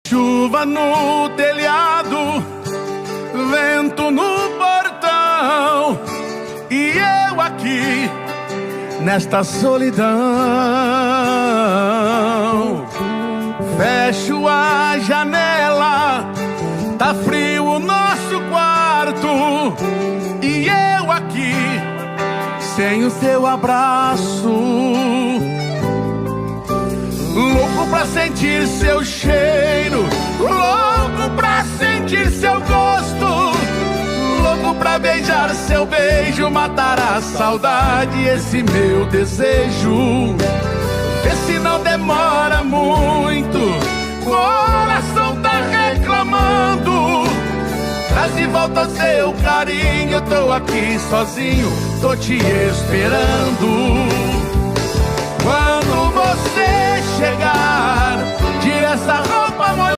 Chuva no telhado, vento no portão, e eu aqui nesta solidão. Fecho a janela, tá frio o nosso quarto, e eu aqui sem o seu abraço. Louco pra sentir seu cheiro, louco pra sentir seu gosto, louco pra beijar seu beijo, matar a saudade, esse meu desejo. Vê se não demora muito, coração tá reclamando. Traz de volta seu carinho, tô aqui sozinho, tô te esperando. Quando você chegar, tira essa roupa molhada.